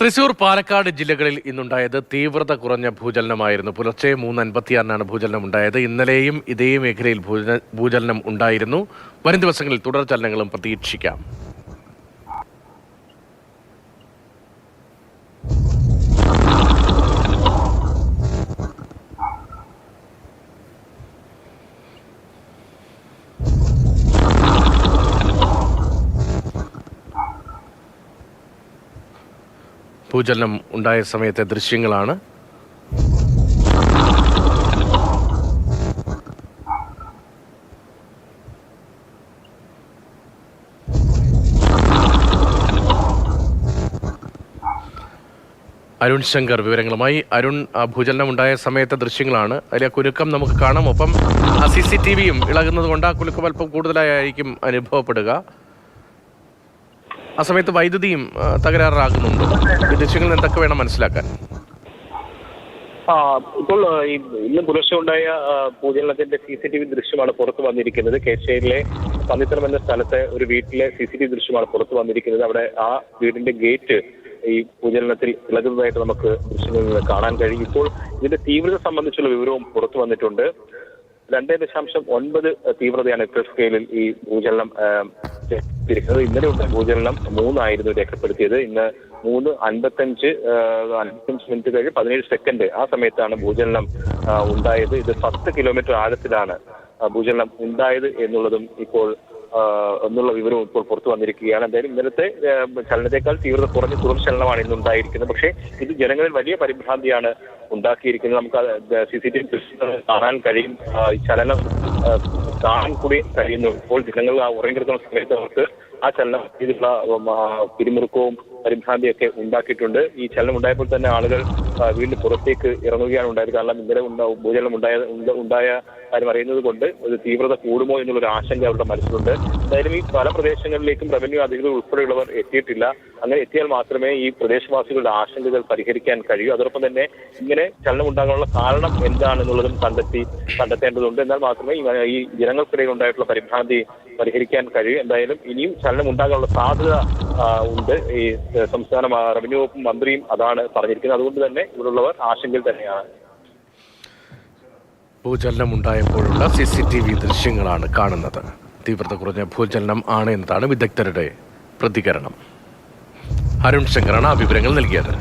തൃശൂർ, പാലക്കാട് ജില്ലകളിൽ ഇന്നുണ്ടായത് തീവ്രത കുറഞ്ഞ ഭൂചലനമായിരുന്നു. പുലർച്ചെ 3:56 ഭൂചലനം ഉണ്ടായത്. ഇന്നലെയും ഇതേ മേഖലയിൽ ഭൂചലനം ഉണ്ടായിരുന്നു. വരും ദിവസങ്ങളിൽ തുടർ ചലനങ്ങളും പ്രതീക്ഷിക്കാം. ഭൂചലനം ഉണ്ടായ സമയത്തെ ദൃശ്യങ്ങളാണ്. അരുൺ ശങ്കർ വിവരങ്ങളുമായി. അരുൺ, ഭൂചലനം ഉണ്ടായ സമയത്തെ ദൃശ്യങ്ങളാണ്. അതിലെ കുലുക്കം നമുക്ക് കാണാം. ഒപ്പം CCTVയും ഇളകുന്നത് കൊണ്ട് ആ കുലുക്കം അല്പം കൂടുതലായിരിക്കും അനുഭവപ്പെടുക. ആ സമയത്ത് വൈദ്യുതിയും തകരാറാകുന്നുണ്ട്. ഈ ദൃശ്യങ്ങളിൽ എന്തൊക്കെ വേണം മനസ്സിലാക്കാൻ? ഇപ്പോൾ ഇന്ന് പുലർച്ചെ ഉണ്ടായ ഭൂചലനത്തിന്റെ CCTV ദൃശ്യമാണ് പുറത്തു വന്നിരിക്കുന്നത്. കേശയിലെ പന്നിത്തരം എന്ന സ്ഥലത്തെ ഒരു വീട്ടിലെ CCTV ദൃശ്യമാണ് പുറത്തു വന്നിരിക്കുന്നത്. അവിടെ ആ വീടിന്റെ ഗേറ്റ് ഈ ഭൂചലനത്തിൽ ഇളകുന്നതായിട്ട് നമുക്ക് ദൃശ്യങ്ങളിൽ നിന്ന് കാണാൻ കഴിയും. ഇപ്പോൾ ഇതിന്റെ തീവ്രത സംബന്ധിച്ചുള്ള വിവരവും പുറത്തു വന്നിട്ടുണ്ട്. 2.9 തീവ്രതയാണ് റിക്ടർ സ്കെയിലിൽ ഈ ഭൂചലനം തിരിക്കുന്നത്. ഇന്നലെ ഉണ്ടായ ഭൂചലനം 3 ആയിരുന്നു രേഖപ്പെടുത്തിയത്. ഇന്ന് 3:55 മിനിറ്റ് കഴിഞ്ഞ് 17 സെക്കൻഡ് ആ സമയത്താണ് ഭൂചലനം ഉണ്ടായത്. ഇത് 10 കിലോമീറ്റർ ആഴത്തിലാണ് ഭൂചലനം ഉണ്ടായത് എന്നുള്ളതും ഇപ്പോൾ എന്നുള്ള വിവരവും ഇപ്പോൾ പുറത്തു വന്നിരിക്കുകയാണ്. എന്തായാലും ഇന്നലത്തെ ചലനത്തെക്കാൾ തീവ്രത കുറഞ്ഞ തുടർചലനമാണ് ഇന്ന് ഉണ്ടായിരിക്കുന്നത്. പക്ഷേ ഇത് ജനങ്ങളിൽ വലിയ പരിഭ്രാന്തിയാണ് ഉണ്ടാക്കിയിരിക്കുന്നത്. നമുക്ക് CCTV ദൃശ്യങ്ങൾ കാണാൻ കഴിയും. ഈ ചലനം കാണാൻ കൂടി കഴിയുന്നു. ഇപ്പോൾ ജനങ്ങൾ ഉറങ്ങിക്കിടക്കുന്ന സമയത്ത് അവർക്ക് ആ ചലനം ഇതിലുള്ള പിരിമുറുക്കവും പരിഭ്രാന്തിയൊക്കെ ഉണ്ടാക്കിയിട്ടുണ്ട്. ഈ ചലനം ഉണ്ടായപ്പോൾ തന്നെ ആളുകൾ വീണ്ടും പുറത്തേക്ക് ഇറങ്ങുകയാണ് ഉണ്ടായത്. കാരണം ഇന്നലെ ഭൂചലനം ഉണ്ടായ കാര്യം അറിയുന്നത് കൊണ്ട് ഒരു തീവ്രത കൂടുമോ എന്നുള്ളൊരു ആശങ്ക അവരുടെ മനസ്സിലുണ്ട്. എന്തായാലും ഈ പല പ്രദേശങ്ങളിലേക്കും റവന്യൂ അധികൃതർ ഉൾപ്പെടെയുള്ളവർ എത്തിയിട്ടില്ല. അങ്ങനെ എത്തിയാൽ മാത്രമേ ഈ പ്രദേശവാസികളുടെ ആശങ്കകൾ പരിഹരിക്കാൻ കഴിയൂ. അതോടൊപ്പം തന്നെ ഇങ്ങനെ ചലനം ഉണ്ടാകാനുള്ള കാരണം എന്താണെന്നുള്ളതും കണ്ടെത്തേണ്ടതുണ്ട്. എന്നാൽ മാത്രമേ ഈ ജനങ്ങൾക്കിടയിൽ ഉണ്ടായിട്ടുള്ള പരിഭ്രാന്തി പരിഹരിക്കാൻ കഴിയൂ. എന്തായാലും ഇനിയും ചലനം ഉണ്ടാകാനുള്ള സാധ്യത ഉണ്ട്. ഈ സംസ്ഥാന റവന്യൂ വകുപ്പ് മന്ത്രിയും അതാണ് പറഞ്ഞിരിക്കുന്നത്. അതുകൊണ്ട് തന്നെ ഇവിടെയുള്ളവർ ആശങ്കയിൽ തന്നെയാണ്. ഭൂചലനം ഉണ്ടായപ്പോഴുള്ള CCTV ദൃശ്യങ്ങളാണ് കാണുന്നത്. തീവ്രത കുറഞ്ഞ ഭൂചലനം ആണ് എന്നതാണ് വിദഗ്ധരുടെ പ്രതികരണം. അരുൺ ശങ്കറാണ് ആ വിവരങ്ങൾ നൽകിയത്.